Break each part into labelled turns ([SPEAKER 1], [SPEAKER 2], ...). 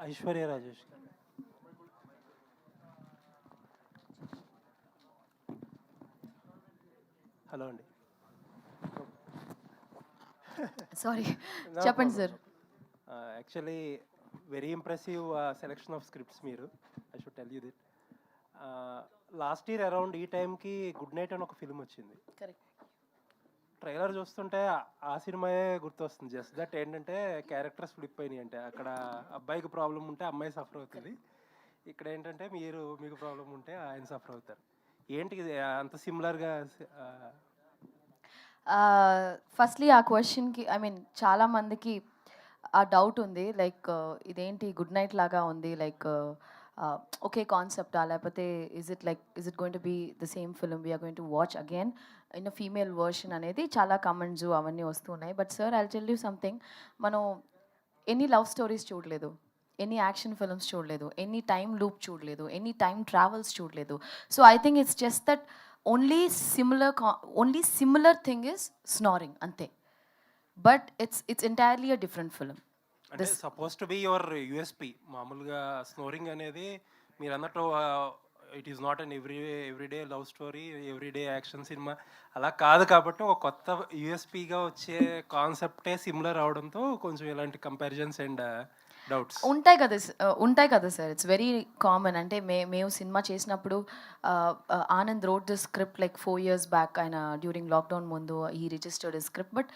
[SPEAKER 1] ఐశ్వర్య రాజేష్ గారు. హలో అండి.
[SPEAKER 2] సారీ, చెప్పండి sir.
[SPEAKER 1] Actually very impressive selection of scripts మీరు. I should tell you that. Last year around ఈ టైంకి గుడ్ నైట్ అని ఒక ఫిల్మ్ వచ్చింది.
[SPEAKER 2] కరెక్ట్.
[SPEAKER 1] ట్రైలర్ చూస్తుంటే ఆ సినిమాయే గుర్తొస్తుంది. జస్ట్ దట్ ఏంటంటే క్యారెక్టర్స్ ఫ్లిప్ అయినాయి. అంటే అక్కడ అబ్బాయికి ప్రాబ్లం ఉంటే అమ్మాయి సఫర్ అవుతుంది, ఇక్కడ ఏంటంటే మీకు ప్రాబ్లం ఉంటే ఆయన సఫర్ అవుతారు. ఏంటి ఇది అంత సిమిలర్గా?
[SPEAKER 2] ఫస్ట్లీ ఆ క్వశ్చన్కి చాలా మందికి ఆ డౌట్ ఉంది, లైక్ ఇదేంటి గుడ్ నైట్ లాగా ఉంది, లైక్ ఓకే కాన్సెప్టా, లేకపోతే is it going to be the same film we're going to watch again in a female version అనేది చాలా కమెంట్స్ అవన్నీ వస్తున్నాయి. But sir, I'll tell you something. మనం ఎన్ని లవ్ స్టోరీస్ చూడలేదు, ఎన్ని యాక్షన్ ఫిల్మ్స్ చూడలేదు, ఎన్ని టైమ్ లూప్ చూడలేదు, ఎన్ని టైమ్ ట్రావెల్స్ చూడలేదు. So I think it's just that only similar thing is snoring అంతే. But it's entirely a different film.
[SPEAKER 1] అంటే suppose to be your USP. మామూలుగా స్నోరింగ్ అనేది మీరు అన్నట్టు it is not an everyday love story, everyday action cinema అలా కాదు. కాబట్టి ఒక కొత్త యూఎస్పిగా వచ్చే కాన్సెప్టే సిమిలర్ అవడంతో కొంచెం ఇలాంటి కంపారిజన్స్ అండ్ డౌట్స్
[SPEAKER 2] ఉంటాయి కదా సార్. It's very common. అంటే మేము సినిమా చేసినప్పుడు Anand road the script like 4 years back. ఆయన డ్యూరింగ్ లాక్డౌన్ ముందు ఈ రిజిస్టర్డ్ స్క్రిప్ట్. బట్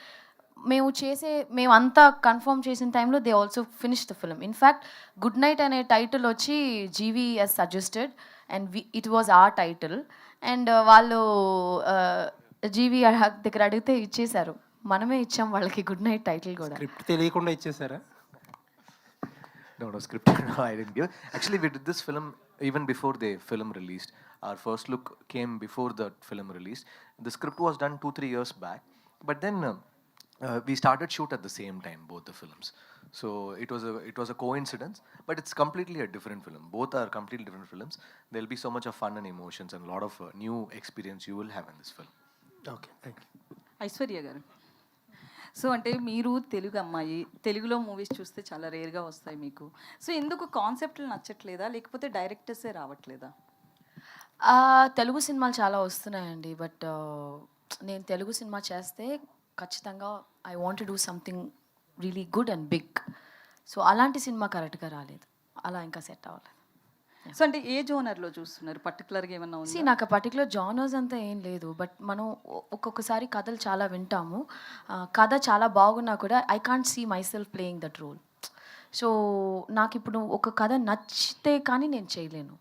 [SPEAKER 2] మేము అంతా కన్ఫర్మ్ చేసిన టైంలో they also finish the film. In fact good night అనే టైటిల్ వచ్చి GV as suggested and it was our title. And వాళ్ళు జీవీ దగ్గర అడిగితే ఇచ్చేశారు. మనమే ఇచ్చాం వాళ్ళకి గుడ్ నైట్ టైటిల్ కూడా.
[SPEAKER 1] స్క్రిప్ట్ తెలియకుండా ఇచ్చేసారా?
[SPEAKER 3] No, script. No, I didn't give. Actually, we did this film even before the film released. Our first look came before the film released. The script was done 2-3 years back, but then we started shoot at the same time, both the films. So it was a coincidence, but it's completely a different film. Both are completely different films. There'll be so much of fun and emotions and a lot of new experience you will have in this film.
[SPEAKER 1] Okay, thank you.
[SPEAKER 4] Aishwarya garu, so అంటే మీరు తెలుగు అమ్మాయి, తెలుగులో movies చూస్తే చాలా రేర్గా వస్తాయి మీకు. So ఎందుకు కాన్సెప్ట్లు నచ్చట్లేదా, లేకపోతే డైరెక్టర్సే రావట్లేదా?
[SPEAKER 2] తెలుగు సినిమాలు చాలా వస్తున్నాయండి. బట్ నేను తెలుగు సినిమా చేస్తే ఖచ్చితంగా I want to do something really good and big. So అలాంటి సినిమా కరెక్ట్గా రాలేదు, అలా ఇంకా సెట్ అవ్వలేదు.
[SPEAKER 4] సో అంటే ఏ జోనర్లో చూస్తున్నారు, పర్టికులర్గా ఏమన్నా ఉంది?
[SPEAKER 2] నాకు పర్టికులర్ జానర్స్ అంతా ఏం లేదు. బట్ మనం ఒక్కొక్కసారి కథలు చాలా వింటాము, కథ చాలా బాగున్నా కూడా I can't see myself playing that role. So నాకు ఇప్పుడు ఒక కథ నచ్చితే కానీ నేను చేయలేను.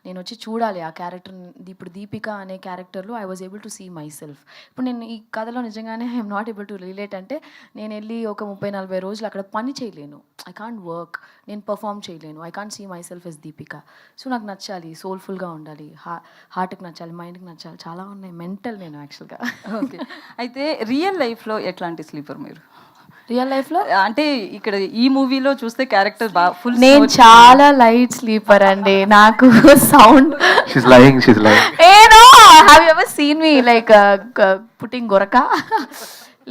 [SPEAKER 2] నేను వచ్చి చూడాలి ఆ క్యారెక్టర్. ఇప్పుడు దీపిక అనే క్యారెక్టర్లో I was able to see myself. ఇప్పుడు నేను ఈ కథలో నిజంగానే I'm not able to relate. అంటే నేను వెళ్ళి ఒక 30-40 రోజులు అక్కడ పని చేయలేను. ఐ కాంట్ వర్క్, నేను పర్ఫామ్ చేయలేను. I can't see myself as Deepika. So నాకు నచ్చాలి, సోల్ఫుల్గా ఉండాలి, హార్ట్కి నచ్చాలి, మైండ్కి నచ్చాలి, చాలా ఉన్నాయి. మెంటల్ నేను యాక్చువల్గా.
[SPEAKER 4] ఓకే, అయితే రియల్ లైఫ్లో ఎట్లాంటి స్లీపర్ మీరు?
[SPEAKER 2] రియల్ లైఫ్లో
[SPEAKER 4] అంటే ఇక్కడ ఈ మూవీలో చూస్తే క్యారెక్టర్ ఫుల్.
[SPEAKER 2] నేను చాలా లైట్ స్లీపర్ అండి. నాకు సౌండ్ ఏనో have you ever seen me like putting గొరక?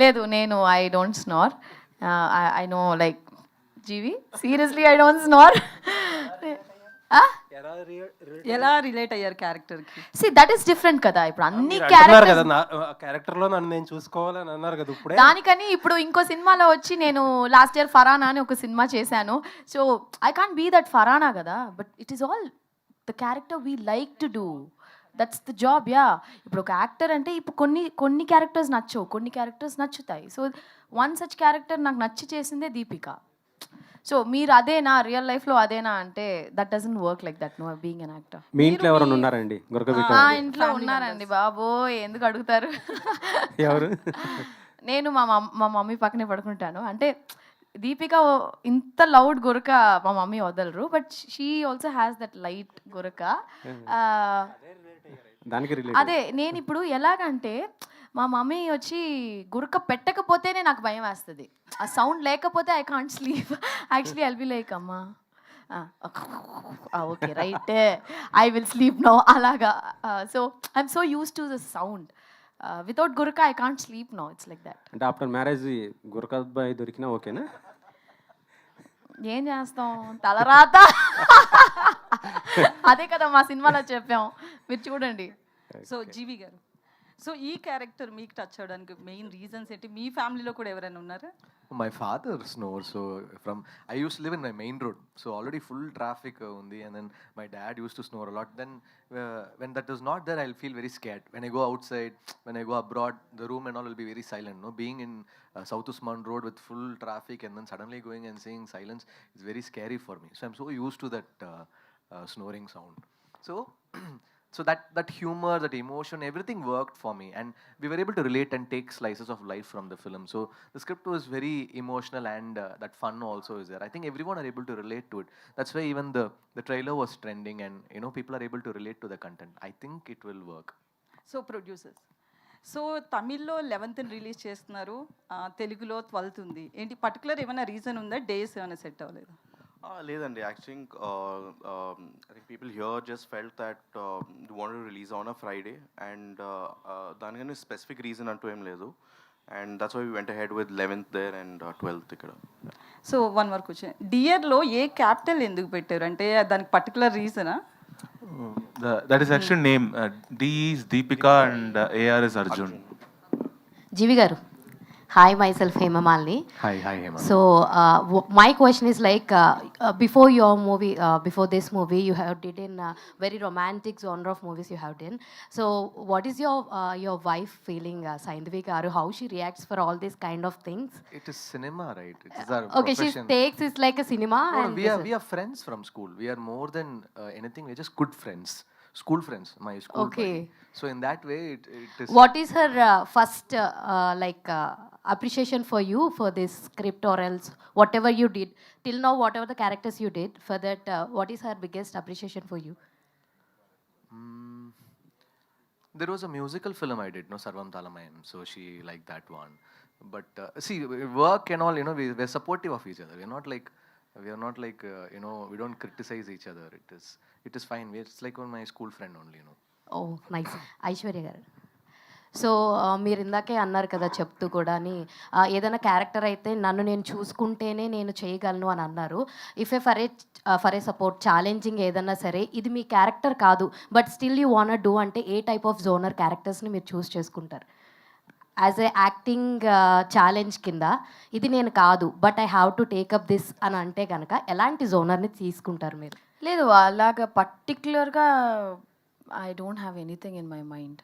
[SPEAKER 2] లేదు, నేను I don't snore. I know like జీవి, సీరియస్లీ ఐ డోంట్ స్నోర్.
[SPEAKER 4] ఎలా రిలేట్ అయ్యారు క్యారెక్టర్కి?
[SPEAKER 2] సి దట్ ఈస్ డిఫరెంట్ కదా. ఇప్పుడు అన్ని
[SPEAKER 1] క్యారెక్టర్లో నన్ను నేను చూసుకోవాలని అన్నారు కదా ఇప్పుడే.
[SPEAKER 2] దానికని ఇప్పుడు ఇంకో సినిమాలో వచ్చి నేను లాస్ట్ ఇయర్ ఫరానా అని ఒక సినిమా చేశాను. So I can't be that Farhana కదా. But it is all the character we like to do. That's the job. Yeah, ఇప్పుడు ఒక యాక్టర్ అంటే ఇప్పుడు కొన్ని క్యారెక్టర్స్ నచ్చవు, కొన్ని క్యారెక్టర్స్ నచ్చుతాయి. సో వన్ సచ్ క్యారెక్టర్ నాకు నచ్చి చేసిందే దీపిక. సో మీరు అదేనా రియల్ లైఫ్లో అదేనా అంటే that doesn't work like that. No being an actor.
[SPEAKER 5] మీ ఇంట్లో ఎవరైనా ఉన్నారండి?
[SPEAKER 2] మా ఇంట్లో ఉన్నారండి బాబో, ఎందుకు అడుగుతారు?
[SPEAKER 5] ఎవరు?
[SPEAKER 2] నేను మా మమ్మీ పక్కనే పడుకుంటాను. అంటే దీపిక ఇంత లౌడ్ గురక మా మమ్మీ వదలరు. But she also has that light గురక. అదే నేను ఇప్పుడు ఎలాగంటే మా మమ్మీ వచ్చి గురక పెట్టకపోతేనే నాకు భయం వేస్తుంది. ఆ సౌండ్ లేకపోతే I can't sleep. Actually I'll be like అమ్మా okay right, I will sleep now అలాగా. So I'm so used to the sound. Without గురక I can't sleep now. It's like that.
[SPEAKER 5] అంటే ఆఫ్టర్ మ్యారేజ్ గురక అబ్బాయి దొరికినా ఓకేనా?
[SPEAKER 2] ఏం చేస్తాం, తలరాత. అదే కదా మా సినిమాలో చెప్పాం, మీరు చూడండి.
[SPEAKER 4] సో జీవి గారు, సో ఈ క్యారెక్టర్ మీకు టచ్ అవ్వడానికి మెయిన్ రీజన్స్ ఏంటి? మీ ఫ్యామిలీలో కూడా ఎవరైనా ఉన్నారా?
[SPEAKER 3] My father snores, so I used to live in my main road, so already full traffic undi, and then my dad used to snore a lot. Then when that is not there, I'll feel very scared. When I go outside, when I go abroad, the room and all will be very silent. No, being in South Usman Road with full traffic and then suddenly going and seeing silence is very scary for me. So I'm so used to that snoring sound. So so that humor, that emotion, everything worked for me, and we were able to relate and take slices of life from the film. So the script was very emotional, and that fun also is there. I think everyone are able to relate to it. That's why even the trailer was trending, and people are able to relate to the content. I think it will work.
[SPEAKER 4] So producers, so తమిళ్లో 11th release చేస్తున్నారు, తెలుగులో 12th ఉంది. ఏంటి particular ఏమైనా reason ఉందా? Days ఏమైనా set అవ్వలేదు?
[SPEAKER 6] లేదండి, actually I think people here just felt that the wanted to release on a Friday, and దానికని స్పెసిఫిక్ రీజన్ అంటూ ఏం లేదు, and that's why we went ahead with 11th there and 12th ఇక్కడ.
[SPEAKER 4] So one వరకు వచ్చాయి. డియర్లో ఏ capital ఎందుకు పెట్టారు అంటే దానికి particular రీజనా?
[SPEAKER 7] That is actually name. D is Deepika and AR is Arjun.
[SPEAKER 8] GV garu, hi, myself Hemamalini.
[SPEAKER 3] Hi Hema.
[SPEAKER 8] So my question is like before your movie, before this movie, you have did in very romantic genre of movies you have done. So what is your wife feeling, Saindhavi garu? How she reacts for all these kind of things?
[SPEAKER 3] It is cinema, right? It is our
[SPEAKER 8] Okay, she
[SPEAKER 3] profession.
[SPEAKER 8] takes it like a cinema.
[SPEAKER 3] No,
[SPEAKER 8] And
[SPEAKER 3] we are friends from school. We are more than anything. We're just good friends. School friends, my school
[SPEAKER 8] Okay.
[SPEAKER 3] buddy. So in that way, it is.
[SPEAKER 8] what is her first appreciation for you for this script, or else whatever you did till now, whatever the characters you did for that, what is her biggest appreciation for you?
[SPEAKER 3] There was a musical film I did, no, Sarvam Talamayam. So she liked that one. But see, work and all, we're supportive of each other. We are not like we don't criticize each other. It is fine. It's like my school friend only,
[SPEAKER 8] oh nice. Aishwarya garu, so మీరు ఇందాకే అన్నారు కదా చెప్తూ కూడాని ఏదైనా character అయితే నన్ను నేను చూసుకుంటేనే నేను చేయగలను అని అన్నారు. If for a support challenging ఏదన్నా సరే, ఇది మీ క్యారెక్టర్ కాదు but still you want do అంటే ఏ టైప్ ఆఫ్ జోనర్ క్యారెక్టర్స్ని మీరు చూస్ చేసుకుంటారు? యాజ్ ఏ యాక్టింగ్ ఛాలెంజ్ కింద ఇది నేను కాదు but I have to take up this అని అంటే కనుక ఎలాంటి జోనర్ని తీసుకుంటారు మీరు?
[SPEAKER 2] లేదు, అలాగా పర్టిక్యులర్గా I don't have anything in my mind.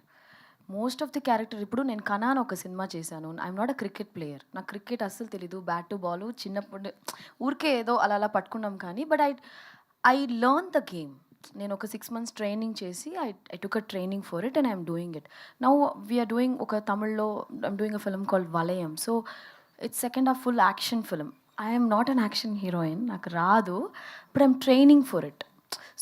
[SPEAKER 2] Most of the character, ఇప్పుడు నేను కనా అని ఒక సినిమా చేశాను. I'm not a cricket player, నాకు క్రికెట్ అస్సలు తెలీదు. బ్యాట్ టు బాల్ చిన్నప్పుడు ఊరికే ఏదో అలా పట్టుకున్నాం, కానీ but I learn the game. నేను ఒక 6 months ట్రైనింగ్ చేసి I took a training for it and I'm doing it. Now we're doing ఒక తమిళ్లో I'm doing a film called Valayam. So it's second half full action film. I'm not an action heroine, నాకు రాదు, but I'm training for it.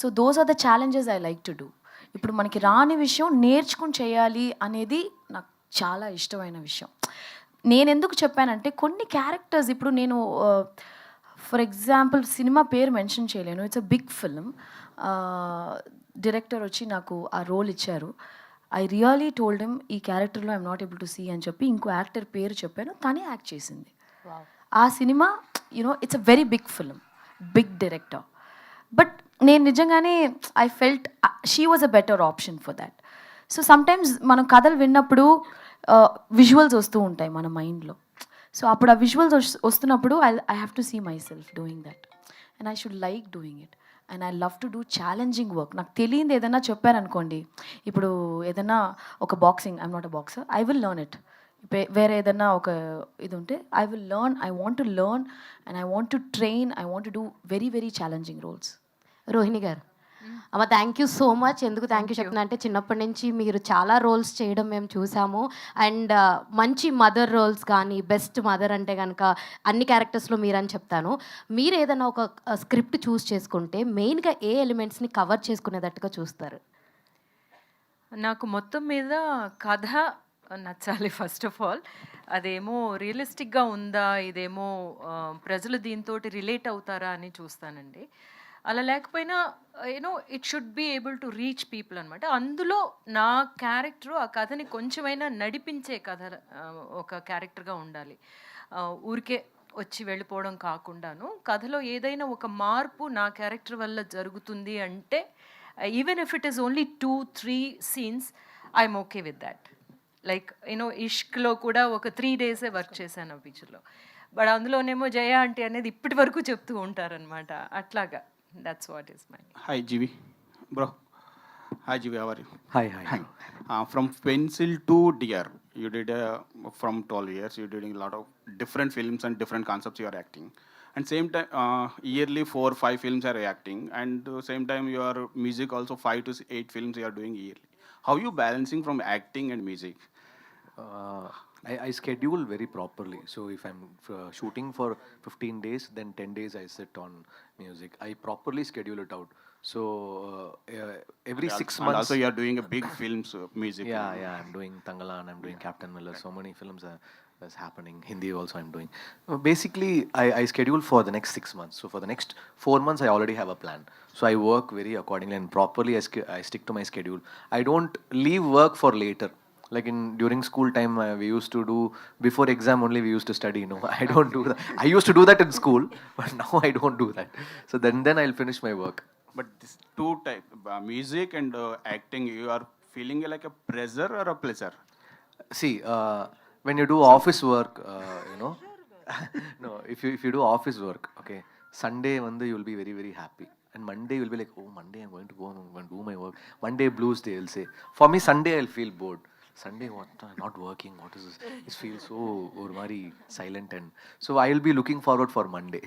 [SPEAKER 2] So those are the challenges I like to do. ఇప్పుడు మనకి రాని విషయం నేర్చుకుని చేయాలి అనేది నాకు చాలా ఇష్టమైన విషయం. నేను ఎందుకు చెప్పానంటే కొన్ని క్యారెక్టర్స్, ఇప్పుడు నేను ఫర్ ఎగ్జాంపుల్ సినిమా పేరు మెన్షన్ చేయలేను, it's a big film. Director వచ్చి నాకు ఆ రోల్ ఇచ్చారు. ఐ రియలీ టోల్డ్ హిమ్ ఈ క్యారెక్టర్లో I'm not able to see అని చెప్పి ఇంకో యాక్టర్ పేరు చెప్పాను, తనే యాక్ట్ చేసింది. ఆ cinema it's a very big film, big director. But నేను నిజంగానే I felt she was a better option for that. So sometimes మనం కథలు విన్నప్పుడు విజువల్స్ వస్తూ ఉంటాయి మన మైండ్లో. సో అప్పుడు ఆ విజువల్స్ వస్తున్నప్పుడు I have to see myself doing that, and I should like doing it, and I love to do challenging work. నాకు తెలియదు ఏదైనా చెప్పారనుకోండి, ఇప్పుడు ఏదైనా ఒక boxing, I'm not a boxer, I will learn it. వేరే ఏదైనా ఒక ఇది ఉంటే I will learn, I want to learn and I want to train, I want to do very very challenging roles.
[SPEAKER 8] Rohini garu, అమ్మ థ్యాంక్ యూ సో మచ్. ఎందుకు thank you చెప్తున్నా అంటే చిన్నప్పటి నుంచి మీరు చాలా రోల్స్ చేయడం మేము చూసాము, అండ్ మంచి మదర్ రోల్స్ కానీ, బెస్ట్ మదర్ అంటే కనుక అన్ని క్యారెక్టర్స్లో మీరని చెప్తాను. మీరు ఏదైనా ఒక స్క్రిప్ట్ చూస్ చేసుకుంటే మెయిన్గా ఏ ఎలిమెంట్స్ని కవర్ చేసుకునేటట్టుగా చూస్తారు?
[SPEAKER 9] నాకు మొత్తం మీద కథ నచ్చాలి ఫస్ట్ ఆఫ్ ఆల్. అదేమో రియలిస్టిక్గా ఉందా, ఇదేమో ప్రజలు దీంతో రిలేట్ అవుతారా అని చూస్తానండి. అలా లేకపోయినా it should be able to reach people అనమాట. అందులో నా క్యారెక్టరు ఆ కథని కొంచెమైనా నడిపించే కథ ఒక క్యారెక్టర్గా ఉండాలి. ఊరికే వచ్చి వెళ్ళిపోవడం కాకుండాను కథలో ఏదైనా ఒక మార్పు నా క్యారెక్టర్ వల్ల జరుగుతుంది అంటే even if it is only 2-3 scenes I'm okay with that. Like you know ఇష్క్లో కూడా ఒక 3 డేసే వర్క్ చేశాను ఆ పిక్చర్లో. బట్ అందులోనేమో జయ ఆంటీ అనేది ఇప్పటి వరకు చెప్తూ ఉంటారనమాట. అట్లాగా that's what is my.
[SPEAKER 10] Hi, GV. Bro. Hi, GV. How are you?
[SPEAKER 3] Hi.
[SPEAKER 10] From Pencil to Deer, you did from 12 years. You did a lot of different films and different concepts you are acting. And same time, yearly 4-5 films are acting. And same time, your music also 5 to 8 films you are doing yearly. How you balancing from acting and music?
[SPEAKER 3] I schedule very properly. So if I'm shooting for 15 days, then 10 days I sit on music. I properly schedule it out. So every 6
[SPEAKER 10] And
[SPEAKER 3] months.
[SPEAKER 10] also you are doing a big films music.
[SPEAKER 3] Yeah. I'm doing Tangalan, I'm doing Captain Miller. So many films that's happening. Hindi also I'm doing. Basically, I schedule for the next 6 months. So for the next 4 months, I already have a plan. So I work very accordingly and properly. I stick to my schedule. I don't leave work for later. Like during school time, we used to do before exam only. We used to study. No, I don't do that. I used to do that in school, but now I don't do that. So then I'll finish my work.
[SPEAKER 10] But this two type, music and acting, you are feeling like a pressure or a pleasure?
[SPEAKER 3] See, when you do office work, no, if you do office work, okay, Sunday one day you'll be very very happy, and Monday you'll be like, oh, Monday I'm going to go and I'm going to do my work. Monday blues day, I'll say. For me, Sunday I'll feel bored. Sunday, what? Not working. What is this? It feels so very silent, and so I'll be looking forward for Monday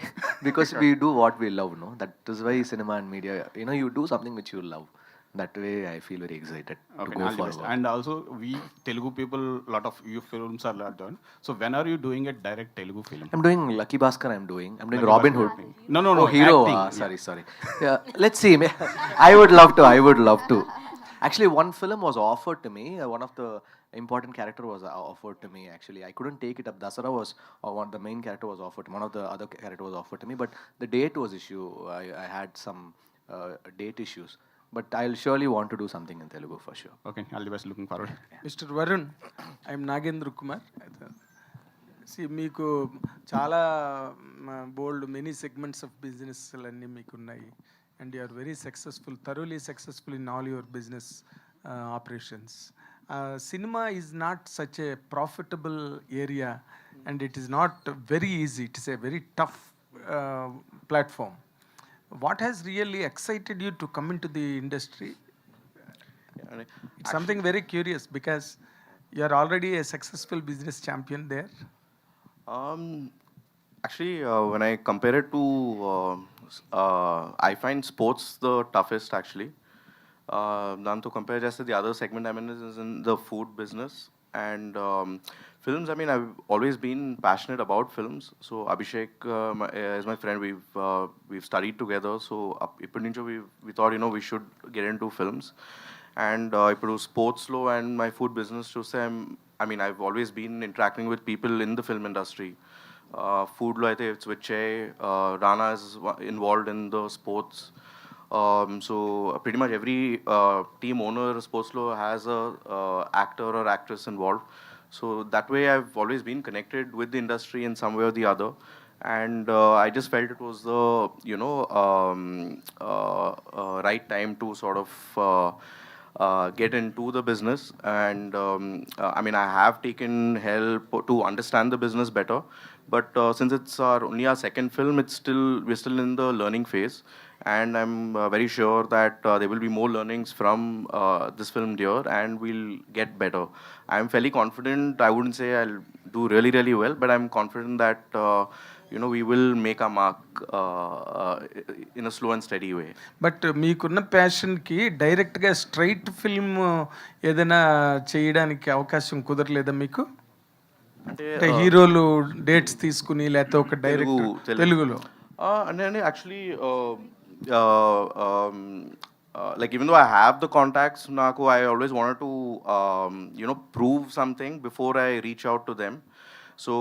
[SPEAKER 3] because we do what we love. No, that is why cinema and media. You do something which you love. That way, I feel very excited to
[SPEAKER 10] Okay,
[SPEAKER 3] go
[SPEAKER 10] all the best.
[SPEAKER 3] forward.
[SPEAKER 10] And also, we Telugu people, lot of you films are not done. So when are you doing a direct Telugu film?
[SPEAKER 3] I'm doing Lucky Bhaskar. I'm doing
[SPEAKER 10] Lucky
[SPEAKER 3] Robin
[SPEAKER 10] Bhaskar.
[SPEAKER 3] Hood.
[SPEAKER 10] No,
[SPEAKER 3] Oh, hero.
[SPEAKER 10] acting.
[SPEAKER 3] Sorry. Yeah, let's see. I would love to. Actually, one film was offered to me. One of the important character was offered to me. Actually, I couldn't take it up. Dasara was the main character was offered. One of the other character was offered to me, but the date was issue. I had some date issues. But I'll surely want to do something in Telugu for sure.
[SPEAKER 10] Okay, all the best. Looking forward.
[SPEAKER 11] Mr. Varun, I'm Nagendra Kumar. See, మీకు చాలా బోల్డ్ many segments of business అన్నీ మీకు ఉన్నాయి, and you are very successful, thoroughly successful in all your business operations. Cinema is not such a profitable area, and it is not very easy. It is a very tough platform. What has really excited you to come into the industry? It's something very curious because you are already a successful business champion there.
[SPEAKER 6] Actually, when I compare it to, I find sports the toughest actually. Then to compare just the other segment I'm in is in the food business. And films, I mean, I've always been passionate about films. So Abhishek is my friend. We've studied together. So we thought, we should get into films. And ఇప్పుడు sports law and my food business చూస్తే I've always been interacting with people in the film industry. Food law అయితే it's with Che, Rana is involved in the sports. So pretty much every team owner sports law has a actor or actress involved. So that way I've always been connected with the industry in some way or the other. And I just felt it was the right time to sort of get into the business. And I have taken help to understand the business better, but since it's only our second film, we're still in the learning phase. And I'm very sure that there will be more learnings from this film Dear, and we'll get better. I'm fairly confident. I wouldn't say I'll do really, really well, but I'm confident that we will make our mark in a slow and steady way.
[SPEAKER 11] But మీకున్న ప్యాషన్కి డైరెక్ట్గా straight film ఏదైనా చేయడానికి అవకాశం కుదరలేదా మీకు? అంటే హీరోలు dates తీసుకుని లేకపోతే ఒక డైరెక్ట్ తెలుగులో
[SPEAKER 6] అంటే actually like even though I have the contacts, I always wanted to prove something before I reach out to them. So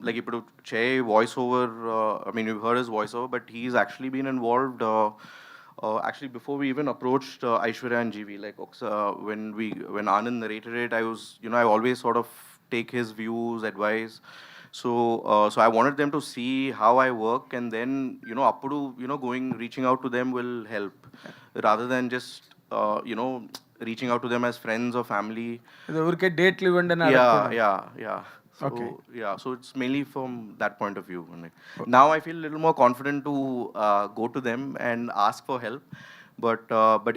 [SPEAKER 6] like ఇప్పుడు Che voiceover, you've heard his voiceover, but he's actually been involved actually before we even approached Aishwarya and GV. Like when Anand narrated it, I always sort of take his views, advice. So I wanted them to see how I work, and then appudu reaching out to them will help, rather than just reaching out to them as friends or family.
[SPEAKER 11] ఇది ఊరికే డేట్లు ఇవ్వండి అని
[SPEAKER 6] Yeah,
[SPEAKER 11] అడగకూడదు.
[SPEAKER 6] yeah. So
[SPEAKER 11] Okay.
[SPEAKER 6] yeah, so it's mainly from that point of view. And now I feel a little more confident to go to them and ask for help. But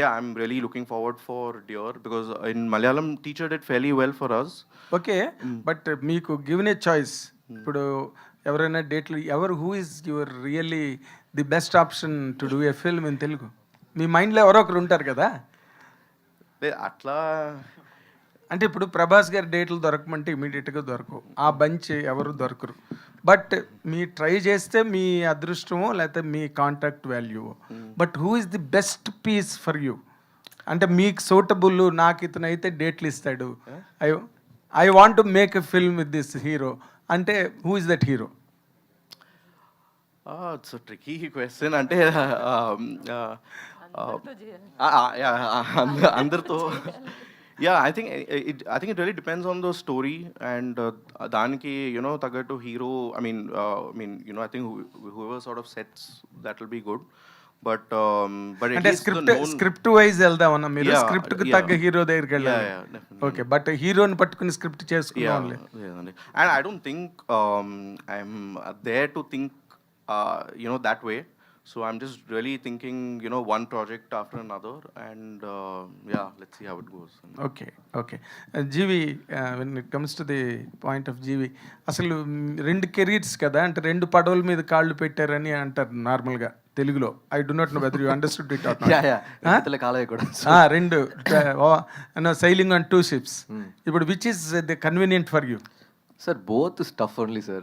[SPEAKER 6] yeah, I'm really looking forward for Dear, because in Malayalam, teacher did fairly well for us.
[SPEAKER 11] Okay, but మీకు given a choice, ఇప్పుడు ఎవరైనా డేట్లు who is your really the best option to do a film in Telugu? మీ మైండ్లో ఎవరో ఒకరు ఉంటారు కదా.
[SPEAKER 6] Atla.
[SPEAKER 11] అంటే ఇప్పుడు ప్రభాస్ గారి డేట్లు దొరకమంటే ఇమీడియట్గా దొరకవు, ఆ బంచ్ ఎవరు దొరకరు. బట్ మీ ట్రై చేస్తే మీ అదృష్టమో లేకపోతే మీ contact value. But who is the best piece for you? అంటే మీకు సూటబుల్, నాకు ఇతను అయితే డేట్లు ఇస్తాడు, I want to make a film with this hero అంటే who is that hero?
[SPEAKER 6] It's a tricky question. Ante అందరితో. Yeah, I think it really depends on the story, and దానికి తగ్గట్టు hero. I mean, I think whoever sort of sets, that will be good. But at
[SPEAKER 11] అంటే
[SPEAKER 6] least the known.
[SPEAKER 11] Script wise వెళ్దామన్నా మీరు?
[SPEAKER 6] Yeah,
[SPEAKER 11] script కు
[SPEAKER 6] yeah.
[SPEAKER 11] తగ్గ hero దగ్గరికి వెళ్ళాలి.
[SPEAKER 6] Yeah, definitely.
[SPEAKER 11] Okay, but హీరోని పట్టుకుని స్క్రిప్ట్ చేసుకున్నాం.
[SPEAKER 6] And I don't think I'm there to think that way. So I'm just really thinking one project after another, and yeah, let's see how it goes.
[SPEAKER 11] Okay, okay. GV, when it comes to the point of GV, అసలు రెండు careers కదా, అంటే రెండు పడవల మీద కాళ్ళు పెట్టారని అంటారు నార్మల్గా తెలుగులో. I do not know whether you understood it or not.
[SPEAKER 3] కాలే కూడా
[SPEAKER 11] రెండు సైలింగ్ ఆన్ 2 ships. ఇప్పుడు which is the convenient for you?
[SPEAKER 3] Sir, both is tough only, sir.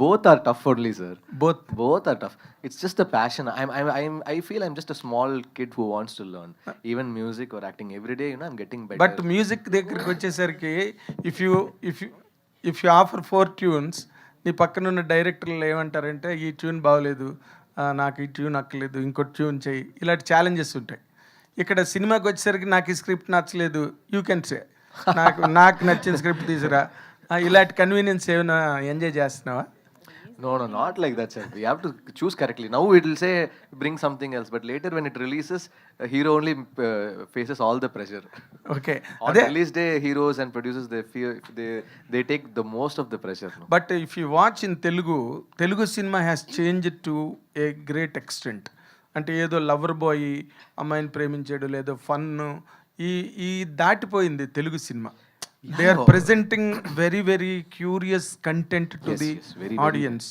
[SPEAKER 3] Both are tough only, sir. Both are tough. It's just the passion. I feel I'm just a small kid who wants to learn. Even music or acting, every day, I'm getting better.
[SPEAKER 11] But music దగ్గరికి వచ్చేసరికి if you offer 4 tunes, నీ పక్కన ఉన్న డైరెక్టర్లు ఏమంటారంటే ఈ tune బాగోలేదు, నాకు ఈ ట్యూన్ అక్కలేదు, ఇంకో ట్యూన్ చేయి, ఇలాంటి ఛాలెంజెస్ ఉంటాయి. ఇక్కడ సినిమాకి వచ్చేసరికి నాకు ఈ స్క్రిప్ట్ నచ్చలేదు, యూ కెన్ సే నాకు నచ్చిన స్క్రిప్ట్ తీసురా. ఇలాంటి కన్వీనియన్స్ ఏమైనా ఎంజాయ్ చేస్తున్నావా?
[SPEAKER 3] No, not like that, sir. We have to choose correctly. Now it will say bring something else, but later when it releases, hero only faces all the pressure.
[SPEAKER 11] Okay.
[SPEAKER 3] On release day, heroes and producers, they take the most of the pressure. No?
[SPEAKER 11] But if you watch in Telugu cinema has changed to a great extent. అంటే ఏదో lover boy అమ్మాయిని ప్రేమించాడు, లేదో fun, ఈ దాటిపోయింది Telugu cinema. They are presenting very, very curious content to the audience.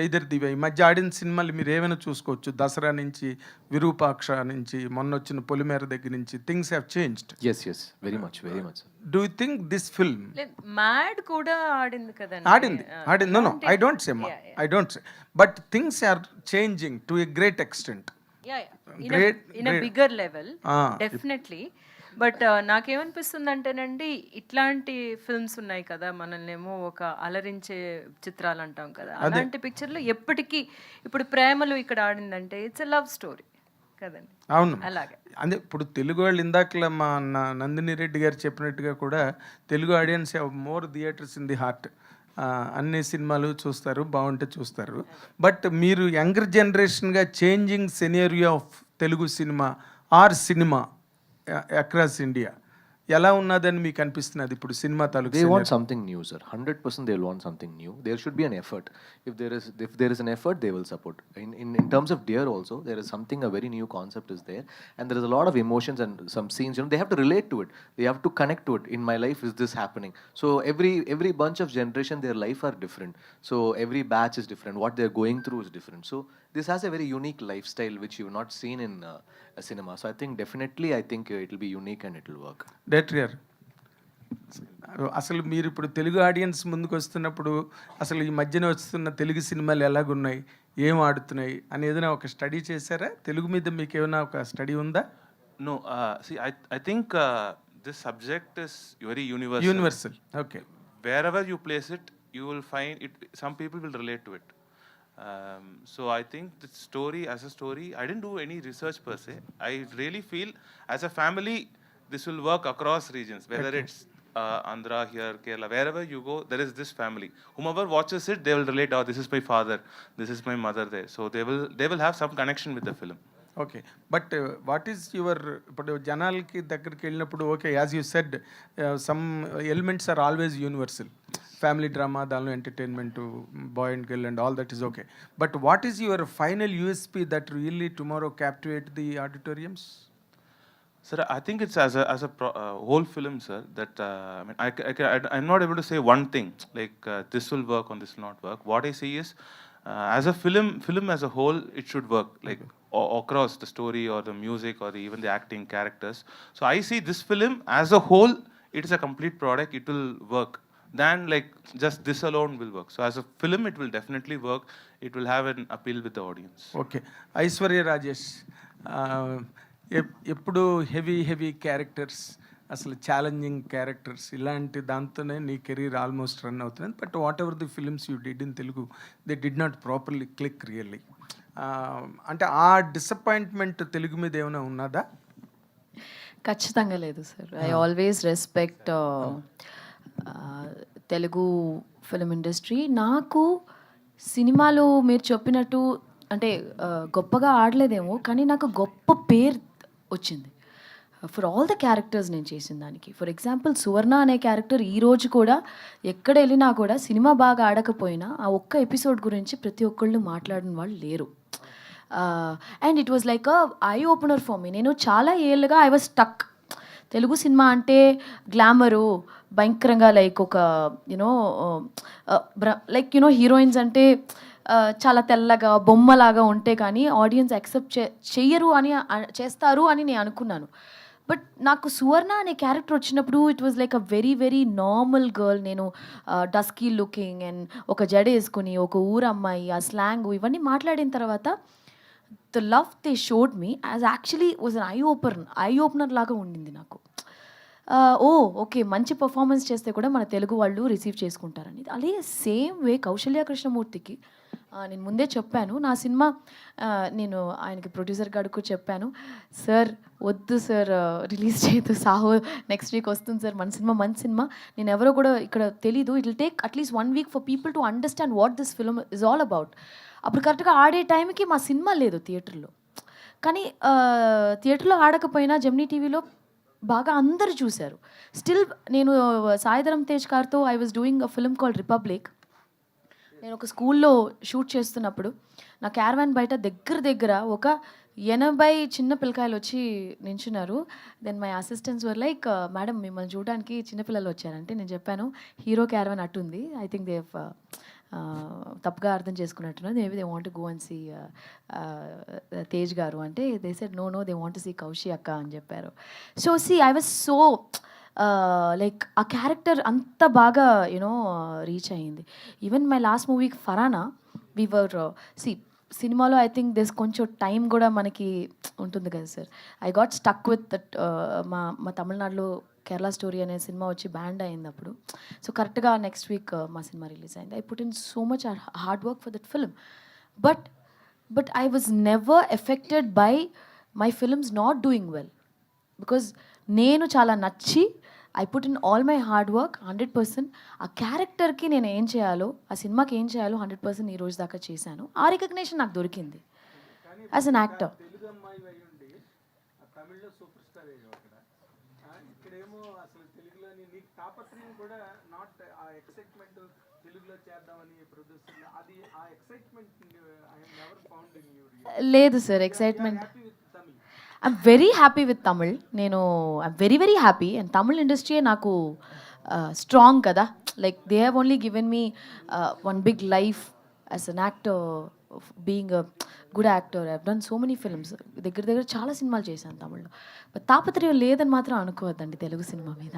[SPEAKER 11] Either the way. ఈ మధ్య ఆడిన సినిమాలు మీరు ఏమైనా చూసుకోవచ్చు, దసరా నుంచి, విరూపాక్ష నుంచి, మొన్న వచ్చిన పొలిమేర దగ్గర నుంచి, things have changed.
[SPEAKER 3] Yes, very much.
[SPEAKER 11] Do you think this film?
[SPEAKER 9] Mad కూడా ఆడింది కదండి.
[SPEAKER 11] ఆడింది. No, I don't say. I don't say. But things are changing to a great extent.
[SPEAKER 9] Yeah. In a bigger level, definitely. But నాకేమనిపిస్తుంది అంటేనండి, ఇట్లాంటి films ఉన్నాయి కదా, మనల్ని ఏమో ఒక అలరించే చిత్రాలు అంటాం కదా, అలాంటి పిక్చర్లు ఎప్పటికీ, ఇప్పుడు ప్రేమలు ఇక్కడ ఆడిందంటే ఇట్స్ ఎ లవ్ స్టోరీ కదండి.
[SPEAKER 11] అవును,
[SPEAKER 9] అలాగే.
[SPEAKER 11] అదే ఇప్పుడు తెలుగు వాళ్ళు ఇందాకలా మా నందిని రెడ్డి గారు చెప్పినట్టుగా కూడా Telugu audience have more theatres in the heart. అన్ని సినిమాలు చూస్తారు, బాగుంటే చూస్తారు. బట్ మీరు యంగర్ జనరేషన్గా changing scenario of Telugu cinema or cinema across India ఎలా ఉన్నదని మీకు అనిపిస్తున్నది ఇప్పుడు సినిమా తాలూకు?
[SPEAKER 3] They want something new, sir. 100% they will want something new. There should be an effort. If there is an effort, they will support. In terms of Dear also, there is something, a very new concept is there, and there is a lot of emotions and some scenes. They have to relate to it. They have to connect to it. In my life, is this happening? So every bunch of generation, their life are different. So every batch is different. What they are going through is different. So this has a very unique lifestyle which you have not seen in a cinema. So I think definitely, it will be unique and it will work.
[SPEAKER 11] Director, అసలు మీరు ఇప్పుడు Telugu audience ముందుకు వస్తున్నప్పుడు అసలు ఈ మధ్యన వస్తున్న తెలుగు సినిమాలు ఎలాగున్నాయి, ఏం ఆడుతున్నాయి అని ఏదైనా ఒక స్టడీ చేశారా? తెలుగు మీద మీకు ఏమైనా ఒక స్టడీ ఉందా?
[SPEAKER 7] No, see, I think this subject is very universal.
[SPEAKER 11] Universal, okay.
[SPEAKER 7] Wherever you place it, you will find it. Some people will relate to it. So I think the story, as a story, I didn't do any research per se. I really feel as a family, this will work across regions, whether it's Andhra, here, Kerala, wherever you go, there is this family. Whomever watches it, they will relate, oh, this is my father, this is my mother there. So they will have some connection with the film.
[SPEAKER 11] Okay but what is your ఇప్పుడు జనాలకి దగ్గరికి వెళ్ళినప్పుడు okay as you said some elements are always universal family drama దానిలో entertainment boy and girl and all that is okay but what is your final USP that really tomorrow captivate the auditoriums?
[SPEAKER 7] Sir, I think it's as a whole film, sir, that I mean, I'm not able to say one thing, like this will work or this will not work. What I see is, as a film as a whole, it should work, like across the story or the music or even the acting characters. So I see this film as a whole, it is a complete product, it will work. Then like just this alone will work. So as a film, it will definitely work. It will have an appeal with the audience.
[SPEAKER 11] Okay Aishwarya Rajesh ఎప్పుడు heavy characters అసలు challenging characters ఇలాంటి దాంతోనే నీ career almost run అవుతుంది. But what ever the films you did in Telugu they did not properly click really. అంటే ఆ disappointment Telugu మీద ఏమైనా ఉన్నదా?
[SPEAKER 2] ఖచ్చితంగా లేదు sir. I always respect Telugu film industry. నాకు సినిమాలు మీరు చెప్పినట్టు అంటే గొప్పగా ఆడలేదేమో, కానీ నాకు గొప్ప పేరు వచ్చింది ఫర్ ఆల్ ద క్యారెక్టర్స్ నేను చేసిన దానికి. ఫర్ ఎగ్జాంపుల్ సువర్ణ అనే క్యారెక్టర్ ఈరోజు కూడా ఎక్కడ వెళ్ళినా కూడా సినిమా బాగా ఆడకపోయినా ఆ ఒక్క ఎపిసోడ్ గురించి ప్రతి ఒక్కళ్ళు మాట్లాడిన వాళ్ళు లేరు. And it was like a eye opener for me. నేను చాలా ఏళ్ళుగా I was stuck. Telugu cinema అంటే గ్లామరు భయంకరంగా లైక్ ఒక యునో లైక్ యునో హీరోయిన్స్ అంటే చాలా తెల్లగా బొమ్మలాగా ఉంటే కానీ ఆడియన్స్ యాక్సెప్ట్ చెయ్యరు అని చేస్తారు అని నేను అనుకున్నాను. బట్ నాకు సువర్ణ అనే క్యారెక్టర్ వచ్చినప్పుడు it was like a very normal girl. నేను డస్కీ లుకింగ్ అండ్ ఒక జడ వేసుకుని ఒక ఊరు అమ్మాయి, ఆ స్లాంగ్ ఇవన్నీ మాట్లాడిన తర్వాత the love they showed me as actually was an eye opener లాగా ఉండింది నాకు. ఓకే మంచి పర్ఫార్మెన్స్ చేస్తే కూడా మన తెలుగు వాళ్ళు రిసీవ్ చేసుకుంటారని. అలాగే సేమ్ వే కౌశల్య కృష్ణమూర్తికి నేను ముందే చెప్పాను నా సినిమా నేను ఆయనకి ప్రొడ్యూసర్ గారికి చెప్పాను, సార్ వద్దు సార్ రిలీజ్ చేయదు, సాహో నెక్స్ట్ వీక్ వస్తుంది సార్, మంచి సినిమా నేను ఎవరో కూడా ఇక్కడ తెలీదు, it will take at least 1 week for people to understand what this film is all about. అప్పుడు కరెక్ట్గా ఆడే టైంకి మా సినిమా లేదు థియేటర్లో. కానీ థియేటర్లో ఆడకపోయినా జెమినీ టీవీలో బాగా అందరూ చూశారు. స్టిల్ నేను సాయిధరం తేజ్ గారితో I was doing a film called republic. నేను ఒక స్కూల్లో షూట్ చేస్తున్నప్పుడు నా క్యారవాన్ బయట దగ్గర ఒక 80 చిన్న పిల్లకాయలు వచ్చి నించున్నారు. Then my assistants were like, madam మిమ్మల్ని చూడడానికి చిన్నపిల్లలు వచ్చారంటే నేను చెప్పాను హీరో క్యారవాన్ అట్టుంది, ఐ థింక్ దే తప్పుగా అర్థం చేసుకున్నట్టున్నారు, maybe they want go and see Tej garu అంటే they said no they want see Kaushi అక్క అని చెప్పారు. So I was so like ఆ క్యారెక్టర్ అంత బాగా యూనో రీచ్ అయ్యింది. Even my last movie Farhana వీవర్ సినిమాలో ఐ థింక్ దిస్ కొంచెం టైం కూడా మనకి ఉంటుంది కదా sir. I got stuck with that. మా తమిళనాడులో కేరళ స్టోరీ అనే సినిమా వచ్చి బ్యాండ్ అయింది అప్పుడు. సో కరెక్ట్గా నెక్స్ట్ వీక్ మా సినిమా రిలీజ్ అయింది. I put in so much hard work for that film. But I was never affected by my films not doing well, because నేను చాలా నచ్చి I put in all my hard work 100%. ఆ క్యారెక్టర్కి నేను ఏం చేయాలో, ఆ సినిమాకి ఏం చేయాలో 100% ఈ రోజు దాకా చేశాను. ఆ రికగ్నేషన్ నాకు దొరికింది యాజ్ అన్ యాక్టర్.
[SPEAKER 11] తెలుగు అమ్మాయి అయి ఉండి తమిళ్లో సూపర్ స్టార్ అయ్యావు అక్కడ. ఇక్కడేమో అసలు తెలుగులోని నీకు తాపత్రయం కూడా నాట్ ఆ ఎక్సైట్మెంట్ తెలుగులో చేద్దామని ప్రొడ్యూసర్ అది ఆ excitement I have never found in you.
[SPEAKER 2] లేదు sir excitement. I'm very happy with Tamil. నేను I'm very happy. And Tamil industry నాకు స్ట్రాంగ్ కదా, like they have only given me one big life as an actor, being a good actor. I have done so many films, దగ్గర చాలా సినిమాలు చేశాను తమిళ్లో. But తాపత్రయం లేదని మాత్రం అనుకోవద్దండి తెలుగు సినిమా మీద.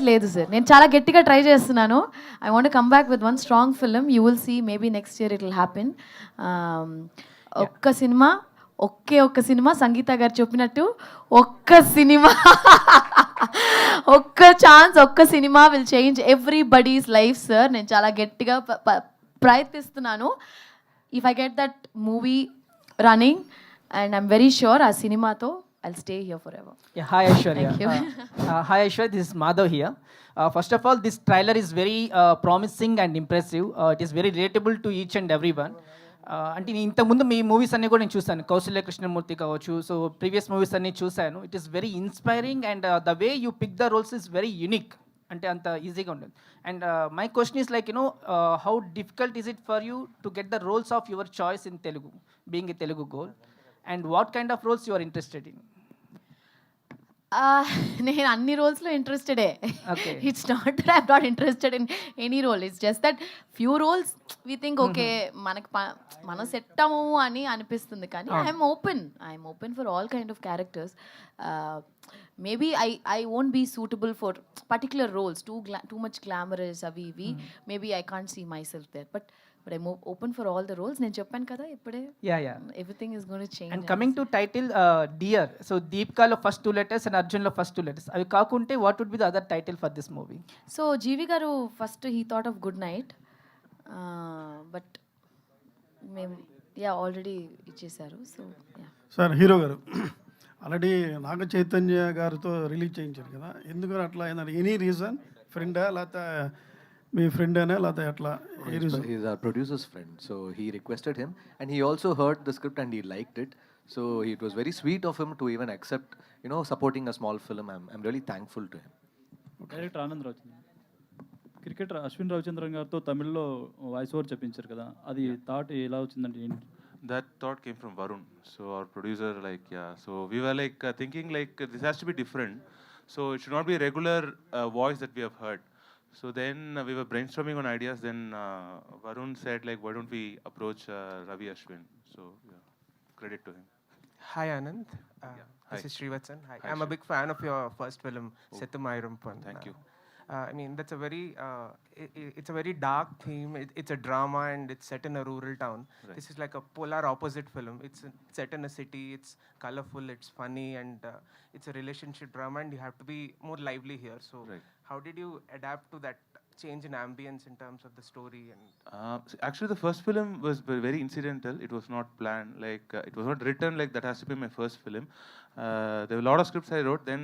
[SPEAKER 2] లేదు సార్, నేను చాలా గట్టిగా ట్రై చేస్తున్నాను. I want come back with one strong film. You will see maybe next year it will happen. ఒక్క సినిమా సంగీత గారు చెప్పినట్టు ఒక్క ఛాన్స్, ఒక్క cinema will change everybody's life sir. నేను చాలా గట్టిగా ప్రయత్నిస్తున్నాను. If I get that movie running and I'm very sure ఆ సినిమాతో I'll stay here forever.
[SPEAKER 12] Yeah, hi Aishwarya.
[SPEAKER 2] Thank you.
[SPEAKER 12] Hi Aishwarya, this is Madhav here. First of all, this trailer is very promising and impressive. It is very relatable to each and everyone. అంటే నేను ఇంతకుముందు మీ movies అన్నీ కూడా నేను చూశాను, కౌశల్య కృష్ణమూర్తి కావచ్చు, so previous movies అన్నీ చూశాను. It is very inspiring and the way you pick the roles is very unique. అంటే అంత ఈజీగా ఉండదు. And my question is like how difficult is it for you to get the roles of your choice in Telugu, being a Telugu girl, and what kind of roles you are interested in?
[SPEAKER 2] నేను అన్ని రోల్స్లో ఇంట్రెస్టెడే.
[SPEAKER 12] Okay.
[SPEAKER 2] It's not that I'm not interested in any role. It's just that few roles we think okay మనకు మనం set అవ్వము అని అనిపిస్తుంది, కానీ I'm open for all kind of characters. Maybe I won't be suitable for particular roles, too much glamorous అవి ఇవి. Maybe I can't see myself there, but I'm open for all the roles. నేను చెప్పాను కదా ఇప్పుడే,
[SPEAKER 12] yeah
[SPEAKER 2] everything is gonna change.
[SPEAKER 12] And coming to title dear, so దీపికాలో first 2 letters and అర్జున్లో first 2 letters. అవి కాకుంటే what would be the other title for this movie?
[SPEAKER 2] So GV garu first he thought of good night, but మేము already ఇచ్చేసారు. So
[SPEAKER 13] sir, hero garu already Naga Chaitanya గారితో release చేయించారు కదా, ఎందుకు అట్లా అయిందంటే ఎనీ రీజన్? ఫ్రెండా లేకపోతే మీ ఫ్రెండ్ అయినా లేకపోతే ఎట్లా?
[SPEAKER 3] He's our producer's friend, so he requested him, and he also heard the script and he liked it. So it was very sweet of him to even accept, supporting a small film. I'm really thankful to him.
[SPEAKER 14] Director Anand Rao, cricketer Ashwin Ravichandran గారితో తమిళ్లో voice over చెప్పించారు కదా, అది thought ఎలా వచ్చిందంటే ఏంటి?
[SPEAKER 7] That thought came from Varun. So our producer, so we were thinking this has to be different. So it should not be a regular voice that we have heard. So then we were brainstorming on ideas. Then Varun said why don't we approach Ravi Ashwin? So credit to him.
[SPEAKER 15] Hi Anand. This is Srivatsan. Hi. I'm a big fan of your first film, Sethumayuram Pon.
[SPEAKER 7] Thank you.
[SPEAKER 15] I mean, that's a very, it's a very dark theme. It's a drama and it's set in a rural town.
[SPEAKER 7] Right.
[SPEAKER 15] This is like a polar opposite film. It's set in a city. It's colorful. It's funny, and it's a relationship drama. And you have to be more lively here. So,
[SPEAKER 7] Right.
[SPEAKER 15] how did you adapt to that change in ambience in terms of the story? And
[SPEAKER 7] Actually, the first film was very incidental. It was not planned. It was not written that has to be my first film. There were a lot of scripts I wrote. Then,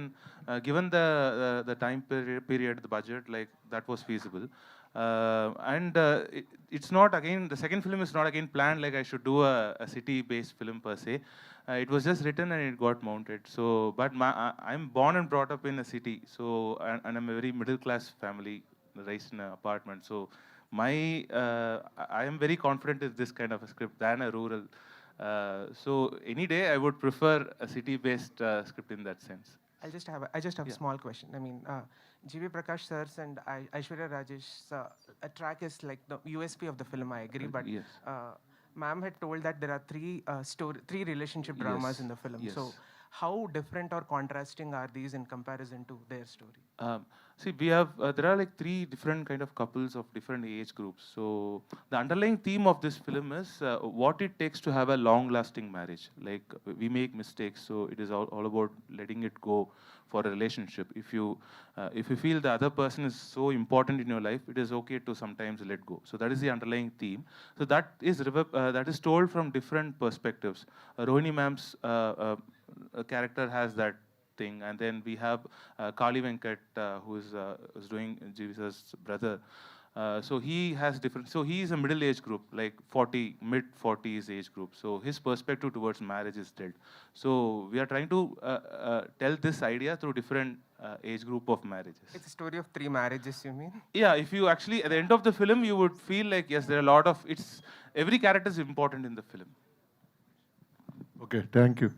[SPEAKER 7] given the time period, the budget, that was feasible. It's not again. The second film is not again planned. I should do a city-based film per se. It was just written and it got mounted. So, but I'm born and brought up in a city. So, and I'm a very middle-class family, raised in an apartment. So, I am very confident in this kind of a script than a rural. So, any day I would prefer a city-based script in that sense.
[SPEAKER 15] I just have a small question. I mean, G.V. Prakash sir's and Aishwarya Rajesh's a track is like the USP of the film. I agree, but
[SPEAKER 7] Yes.
[SPEAKER 15] ma'am had told that there are three relationship dramas
[SPEAKER 7] Yes.
[SPEAKER 15] in the film.
[SPEAKER 7] Yes.
[SPEAKER 15] So, how different or contrasting are these in comparison to their story?
[SPEAKER 7] See, we have there are 3 different kind of couples of different age groups. So the underlying theme of this film is what it takes to have a long-lasting marriage. We make mistakes, so it is all about letting it go for a relationship. If you feel the other person is so important in your life, it is okay to sometimes let go. So that is the underlying theme. So that is told from different perspectives. Rohini ma'am's character has that thing, and then we have Kali Venkat, who is doing Jesus' brother. So he has different. So he is a middle age group, mid 40s age group. So his perspective towards marriage is dead. So we are trying to tell this idea through different age group of marriages.
[SPEAKER 15] It's a story of 3 marriages, you mean?
[SPEAKER 7] Yeah, if you actually at the end of the film, you would feel yes, there are a lot of every character is important in the film.
[SPEAKER 16] Okay, thank you.